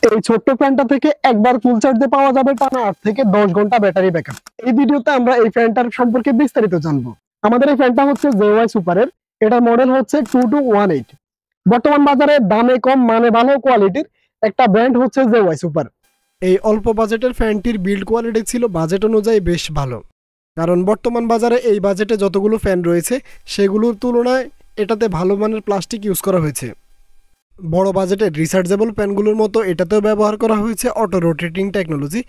এই ছোট্ট ফ্যানটা থেকে একবার ফুল চার্জে পাওয়া যাবে টানা 8 থেকে 10 ঘন্টা ব্যাটারি ব্যাকআপ। এই ভিডিওতে আমরা এই ফ্যানটার সম্পর্কে বিস্তারিত জানবো। আমাদের এই ফ্যানটা হচ্ছে জেওয়াই সুপারের। এটার মডেল হচ্ছে 2218। বর্তমান বাজারে দামে কম মানে ভালো কোয়ালিটির একটা ব্র্যান্ড হচ্ছে জেওয়াই সুপার। এই অল্প বাজেটের ফ্যানটির বিল্ড কোয়ালিটি ছিল বাজেট অনুযায়ী বেশ ভালো, কারণ বর্তমান বাজারে এই বাজেটে যতগুলো ফ্যান রয়েছে সেগুলোর তুলনায় এটাতে ভালো মানের প্লাস্টিক ইউজ করা হয়েছে। বড় বাজেটের রিচার্জেবল ফ্যানগুলোর মতো এটাতেও ব্যবহার করা হয়েছে অটো রোটেটিং টেকনোলজি।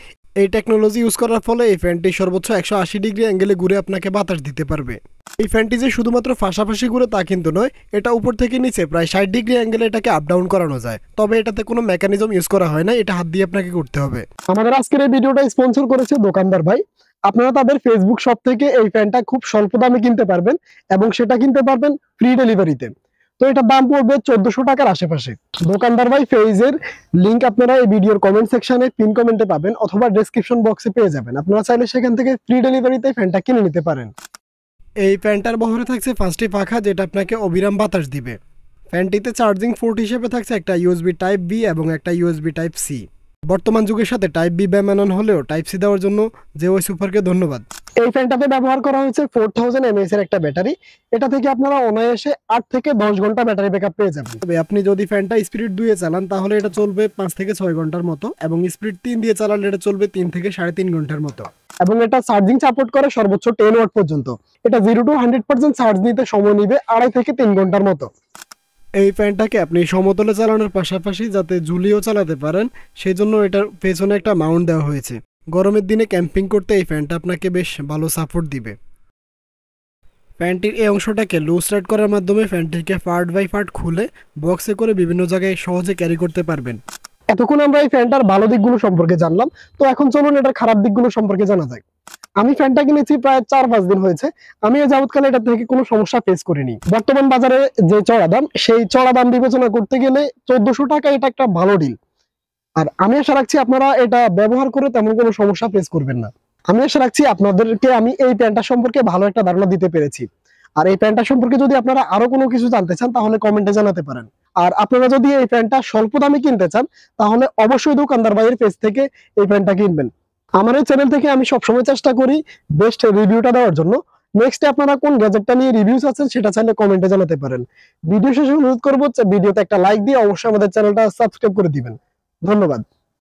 এই টেকনোলজি ইউজ করার ফলে এই ফ্যানটি সর্বোচ্চ 180 ডিগ্রি অ্যাঙ্গেলে ঘুরে আপনাকে বাতাস দিতে পারবে। এই ফ্যানটি যে শুধুমাত্র পাশাপাশি ঘুরে তা কিন্তু নয়, এটা উপর থেকে নিচে প্রায় 60 ডিগ্রি অ্যাঙ্গেলে এটাকে আপ ডাউন করানো যায়। তবে এটাতে কোনো মেকানিজম ইউজ করা হয় না, এটা হাত দিয়ে আপনাকে করতে হবে। আমাদের আজকের এই ভিডিওটা স্পন্সর করেছে দোকানদার ভাই। আপনারা তাদের ফেসবুক শপ থেকে এই ফ্যানটা খুব স্বল্প দামে কিনতে পারবেন এবং সেটা কিনতে পারবেন ফ্রি ডেলিভারিতে। তো এটার দাম পড়বে 1400 টাকার আশেপাশে। দোকানদার ভাই পেজের লিংক আপনারা এই ভিডিওর কমেন্ট সেকশনে পিন কমেন্টে পাবেন অথবা ডেসক্রিপশন বক্সে পেয়ে যাবেন। আপনারা চাইলে সেখান থেকে ফ্রি ডেলিভারিতে ফ্যানটা কিনে নিতে পারেন। এই ফ্যানটার বহরে থাকছে 5টি পাখা, যেটা আপনাকে অবিরাম বাতাস দিবে। ফ্যানটিতে চার্জিং পোর্ট হিসেবে থাকছে একটা ইউএসবি টাইপ বি এবং একটা ইউএসবি টাইপ সি। বর্তমান যুগের সাথে টাইপ বি ব্যামানন হলেও টাইপ সি দেওয়ার জন্য জেওয়াই সুপারকে ধন্যবাদ। এই ফ্যানটাতে ব্যবহার করা হয়েছে 4000 mAh এর একটা ব্যাটারি। এটা থেকে আপনারা অনায়াসে 8 থেকে 10 ঘন্টা ব্যাটারি ব্যাকআপ পেয়ে যাবেন। তবে আপনি যদি ফ্যানটা স্পিড 2 এ চালান তাহলে এটা চলবে 5 থেকে 6 ঘন্টার মতো, এবং স্পিড 3 দিয়ে চালালে এটা চলবে 3 থেকে 3.5 ঘন্টার মতো। এবং এটা চার্জিং সাপোর্ট করে সর্বোচ্চ 10 ওয়াট পর্যন্ত। এটা 0 to 100% চার্জ নিতে সময় নেবে 2.5 থেকে 3 ঘন্টার মতো। এই ফ্যানটাকে আপনি সমতলে চালানোর পাশাপাশি যাতে ঝুলিয়েও চালাতে পারেন সেই জন্য এটার পেছনে একটা মাউন্ট দেওয়া হয়েছে। গরমের দিনে ক্যাম্পিং করতে এই ফ্যানটা আপনাকে বেশ ভালো সাপোর্ট দিবে। ফ্যানটির এই অংশটাকে লুজ টাইট করার মাধ্যমে ফ্যানটিকে পার্ট বাই পার্ট খুলে বক্সে করে বিভিন্ন জায়গায় সহজে ক্যারি করতে পারবেন। এতক্ষণ আমরা এই ফ্যানটার ভালো দিকগুলো সম্পর্কে জানলাম, তো এখন চলুন এটার খারাপ দিকগুলো সম্পর্কে জানা যাক। আমি ফ্যানটা কিনেছি প্রায় 4-5 দিন হয়েছে। আমি এই যাবৎকালে এটা থেকে কোনো সমস্যা ফেস করিনি। বর্তমান বাজারে যে চড়া দাম, সেই চড়া দাম বিবেচনা করতে গেলে 1400 টাকা এটা একটা ভালো ডিল। আর আমি আশা রাখছি আপনারা এটা ব্যবহার করে তেমন কোনো সমস্যা ফেস করবেন না। আমি আশা রাখছি আপনাদেরকে আমি এই প্যান্টটা সম্পর্কে ভালো একটা ধারণা দিতে পেরেছি। আর এই প্যান্টটা সম্পর্কে যদি আপনারা আরো কোনো কিছু জানতে চান তাহলে কমেন্টে জানাতে পারেন। আর আপনারা যদি এই প্যান্টটা স্বল্প দামে কিনতে চান তাহলে অবশ্যই দোকানদার ভাইয়ের পেজ থেকে এই প্যান্টটা কিনবেন। আমার এই চ্যানেল থেকে আমি সবসময় চেষ্টা করি বেস্ট রিভিউটা দেওয়ার জন্য। নেক্সটে আপনারা কোন গ্যাজেটটা নিয়ে রিভিউ চাচ্ছেন সেটা চাইলে কমেন্টে জানাতে পারেন। ভিডিও শেষে অনুরোধ করবো ভিডিওতে একটা লাইক দিয়ে অবশ্যই আমাদের চ্যানেলটা সাবস্ক্রাইব করে দিবেন। ধন্যবাদ।